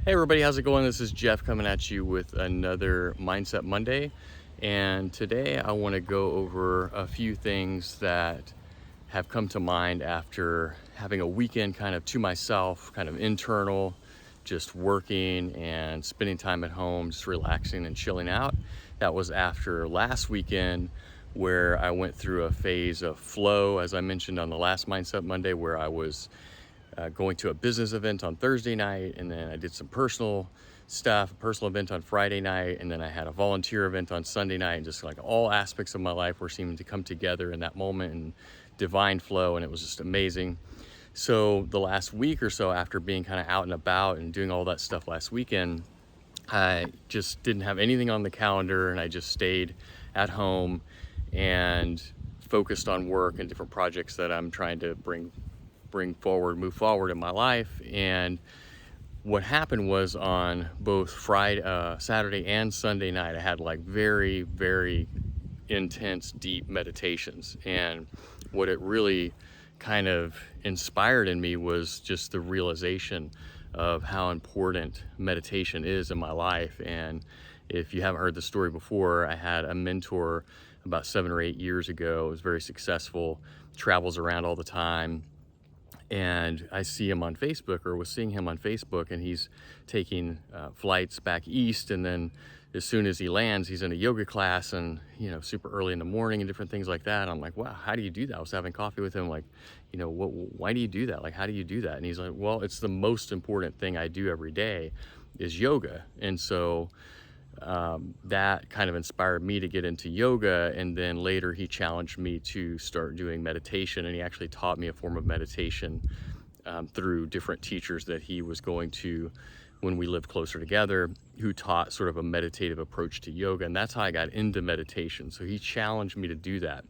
Hey everybody, how's it going? This is Jeff coming at you with another Mindset Monday. And today I want to go over a few things that have come to mind after having a weekend kind of to myself, kind of internal, just working and spending time at home, just relaxing and chilling out. That was after last weekend where I went through a phase of flow, as I mentioned on the last Mindset Monday, where I was going to a business event on Thursday night, and then I did some personal stuff, a personal event on Friday night, and then I had a volunteer event on Sunday night, and just like all aspects of my life were seeming to come together in that moment in divine flow, and it was just amazing. So the last week or so, after being kind of out and about and doing all that stuff last weekend, I just didn't have anything on the calendar, and I just stayed at home and focused on work and different projects that I'm trying to move forward in my life. And what happened was on both Saturday and Sunday night, I had like very, very intense, deep meditations. And what it really kind of inspired in me was just the realization of how important meditation is in my life. And if you haven't heard the story before, I had a mentor about 7 or 8 years ago. It was very successful, travels around all the time. And I see him on Facebook, or was seeing him on Facebook, and he's taking flights back east. And then as soon as he lands, he's in a yoga class, and super early in the morning and different things like that. I'm like, wow, how do you do that? I was having coffee with him, like, why do you do that? Like, how do you do that? And he's like, well, it's the most important thing I do every day is yoga. And so that kind of inspired me to get into yoga. And then later he challenged me to start doing meditation, and he actually taught me a form of meditation through different teachers that he was going to when we lived closer together, who taught sort of a meditative approach to yoga. And that's how I got into meditation. So he challenged me to do that.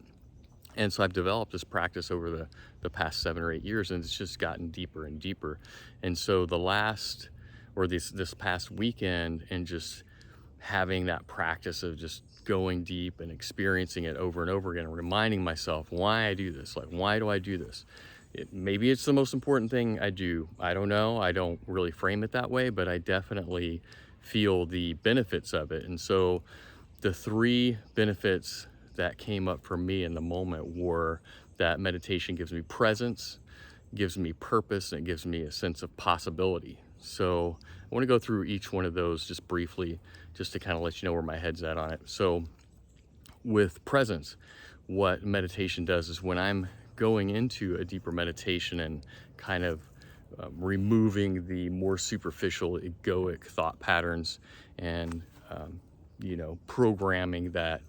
And so I've developed this practice over the past 7 or 8 years, and it's just gotten deeper and deeper. And so this past weekend, and just having that practice of just going deep and experiencing it over and over again, and reminding myself why I do this. Like, why do I do this? Maybe it's the most important thing I do. I don't know. I don't really frame it that way, but I definitely feel the benefits of it. And so the 3 benefits that came up for me in the moment were that meditation gives me presence, gives me purpose, and it gives me a sense of possibility. So I want to go through each one of those just briefly, just to kind of let you know where my head's at on it. So with presence, what meditation does is, when I'm going into a deeper meditation and kind of removing the more superficial egoic thought patterns and programming that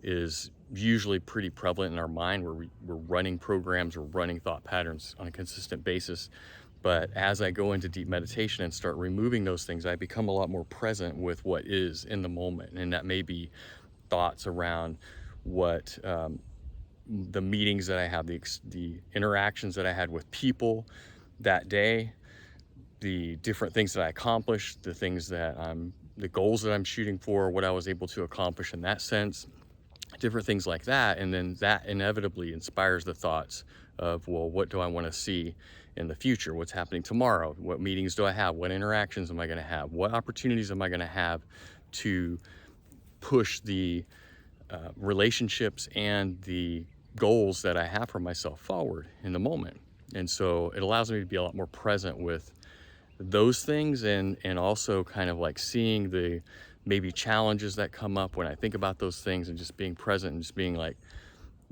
is usually pretty prevalent in our mind, where we're running programs or running thought patterns on a consistent basis. But as I go into deep meditation and start removing those things, I become a lot more present with what is in the moment. And that may be thoughts around what the meetings that I have, the interactions that I had with people that day, the different things that I accomplished, the goals that I'm shooting for, what I was able to accomplish in that sense, different things like that. And then that inevitably inspires the thoughts of, well, what do I want to see in the future? What's happening tomorrow? What meetings do I have? What interactions am I going to have? What opportunities am I going to have to push the relationships and the goals that I have for myself forward in the moment? And so it allows me to be a lot more present with those things, and also kind of like seeing the maybe challenges that come up when I think about those things, and just being present and just being like,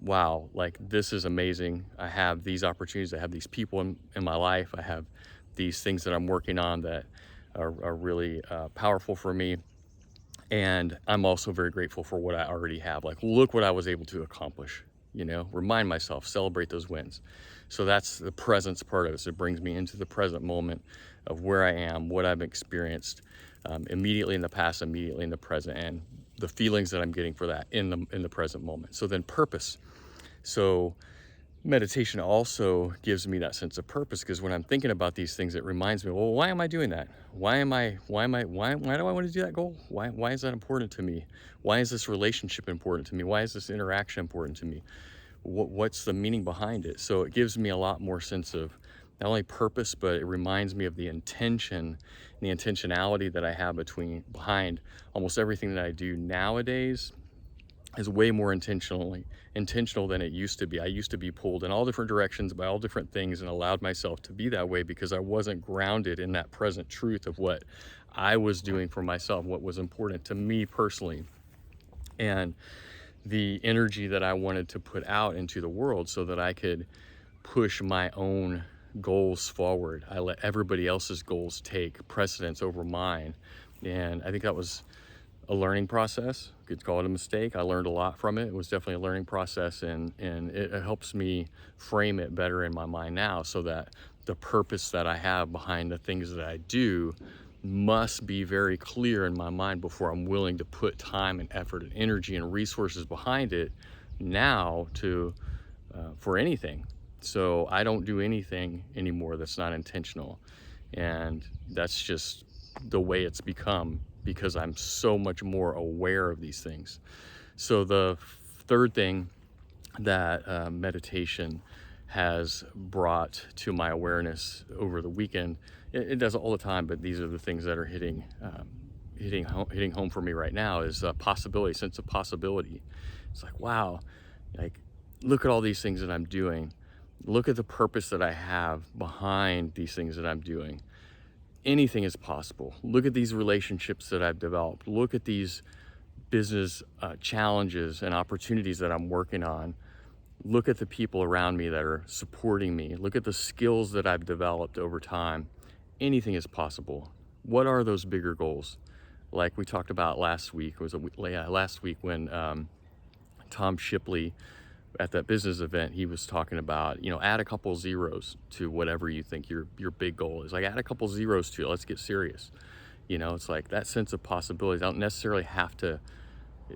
wow, like, this is amazing. I have these opportunities. I have these people in my life. I have these things that I'm working on that are really powerful for me. And I'm also very grateful for what I already have. Like, look what I was able to accomplish, remind myself, celebrate those wins. So that's the presence part of it. So it brings me into the present moment of where I am, what I've experienced immediately in the past, immediately in the present, and the feelings that I'm getting for that in the present moment. So then purpose. So meditation also gives me that sense of purpose, because when I'm thinking about these things, it reminds me, well, why am I doing that? Why do I want to do that goal? Why is that important to me? Why is this relationship important to me? Why is this interaction important to me? What's the meaning behind it? So it gives me a lot more sense of not only purpose, but it reminds me of the intention and the intentionality that I have behind almost everything that I do nowadays is way more intentional than it used to be. I used to be pulled in all different directions by all different things and allowed myself to be that way because I wasn't grounded in that present truth of what I was doing for myself, what was important to me personally, and the energy that I wanted to put out into the world so that I could push my own goals forward. I let everybody else's goals take precedence over mine. And I think that was a learning process. You could call it a mistake. I learned a lot from it. It was definitely a learning process, and it helps me frame it better in my mind now so that the purpose that I have behind the things that I do must be very clear in my mind before I'm willing to put time and effort and energy and resources behind it now to for anything. So I don't do anything anymore that's not intentional, and that's just the way it's become because I'm so much more aware of these things. So the third thing that meditation has brought to my awareness over the weekend, it does it all the time, but these are the things that are hitting home for me right now, is a possibility, sense of possibility. It's like, wow, like, look at all these things that I'm doing. Look at the purpose that I have behind these things that I'm doing. Anything is possible. Look at these relationships that I've developed. Look at these business challenges and opportunities that I'm working on. Look at the people around me that are supporting me. Look at the skills that I've developed over time. Anything is possible. What are those bigger goals? Like we talked about last week, last week when Tom Shipley at that business event, he was talking about, add a couple zeros to whatever you think your big goal is. Like, add a couple zeros to it. Let's get serious. It's like that sense of possibilities. I don't necessarily have to,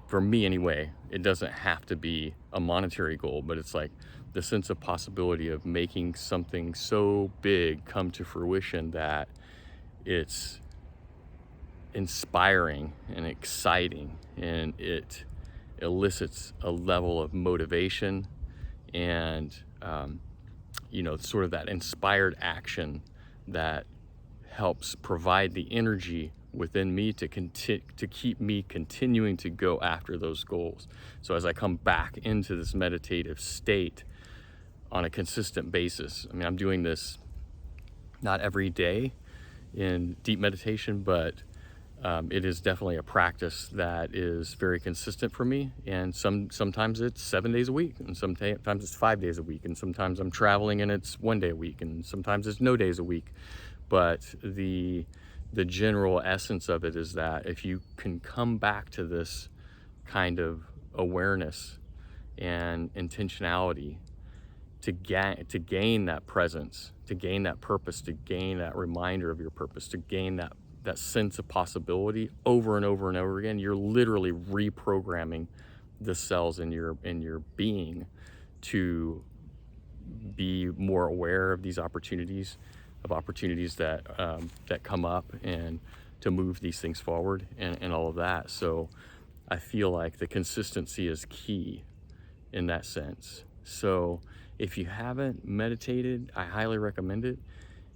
for me anyway, it doesn't have to be a monetary goal, but it's like the sense of possibility of making something so big come to fruition that it's inspiring and exciting, and it elicits a level of motivation and sort of that inspired action that helps provide the energy within me to keep me continuing to go after those goals. So as I come back into this meditative state on a consistent basis, I mean, I'm doing this not every day in deep meditation, but it is definitely a practice that is very consistent for me. And sometimes it's 7 days a week, and sometimes it's 5 days a week, and sometimes I'm traveling and it's 1 day a week, and sometimes it's no days a week. But the general essence of it is that if you can come back to this kind of awareness and intentionality to gain that presence, to gain that purpose, to gain that reminder of your purpose, to gain that sense of possibility over and over and over again, you're literally reprogramming the cells in your being to be more aware of these opportunities that come up, and to move these things forward, and all of that. So I feel like the consistency is key in that sense. So if you haven't meditated, I highly recommend it.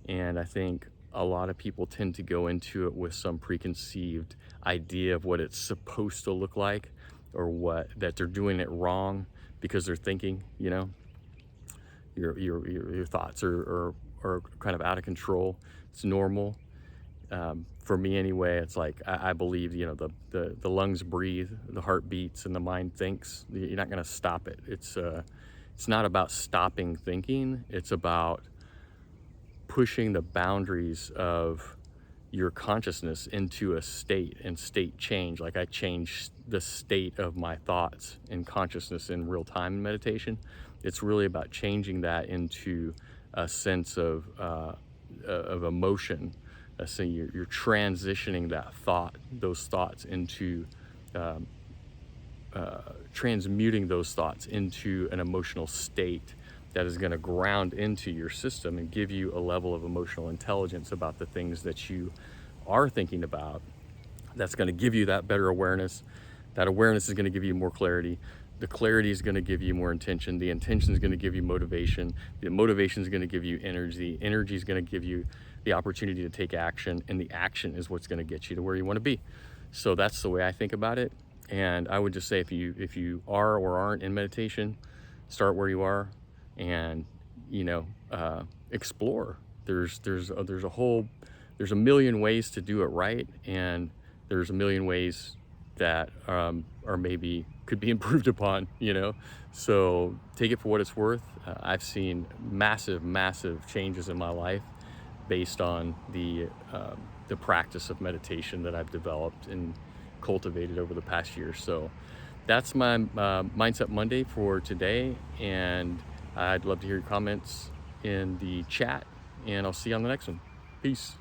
And I think a lot of people tend to go into it with some preconceived idea of what it's supposed to look like, or that they're doing it wrong because they're thinking, your thoughts are kind of out of control. It's normal. For me anyway, it's like, I believe, the lungs breathe, the heart beats, and the mind thinks. You're not going to stop it. It's not about stopping thinking. It's about pushing the boundaries of your consciousness into a state and state change. Like, I change the state of my thoughts and consciousness in real time in meditation. It's really about changing that into a sense of emotion. So you're transitioning those thoughts into transmuting those thoughts into an emotional state that is going to ground into your system and give you a level of emotional intelligence about the things that you are thinking about. That's going to give you that better awareness. That awareness is going to give you more clarity. the clarity is going to give you more intention. The intention is going to give you motivation. The motivation is going to give you energy. The energy is going to give you the opportunity to take action, and the action is what's going to get you to where you want to be. So that's the way I think about it. And I would just say, if you are or aren't in meditation, start where you are, and explore. There's a million ways to do it right, and there's a million ways that are maybe could be improved upon, so take it for what it's worth. I've seen massive changes in my life based on the practice of meditation that I've developed and cultivated over the past year. So that's my Mindset Monday for today, and I'd love to hear your comments in the chat, and I'll see you on the next one. Peace.